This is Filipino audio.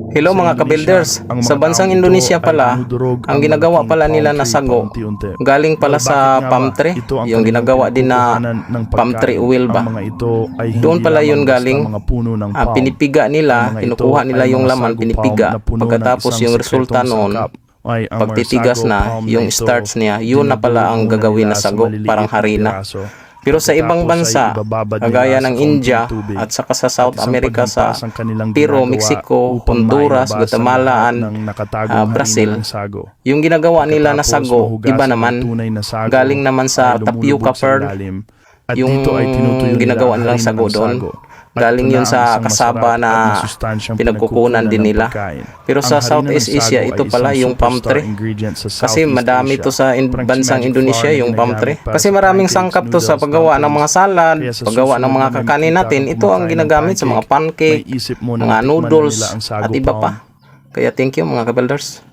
Hello mga ka-builders, sa bansang Indonesia pala, ang ginagawa pala nila na sago, galing pala sa palm tree, yung ginagawa din na palm tree oil ba? Doon pala yun galing, pinipiga nila, kinukuha nila yung laman, pinipiga, pagkatapos yung resulta noon, pagtitigas na, yung starch niya, yun na pala ang gagawin na sago, parang harina. Pero sa ibang bansa, kagaya ng India at saka sa South America, sa Peru, Mexico, Honduras, Guatemala, Brazil, yung ginagawa nila na sago, iba naman, galing naman sa tapioca pearl, yung ginagawa nilang sago doon. Galing yun sa kasaba na pinagkukunan din nila. Pero sa Southeast Asia, ito pala yung palm tree. Kasi madami to sa bansang Indonesia, yung palm tree. Kasi maraming sangkap to sa paggawa ng mga salad, paggawa ng mga kakanin natin. Ito ang ginagamit sa mga pancake, mga noodles, at iba pa. Kaya thank you mga ka-builders.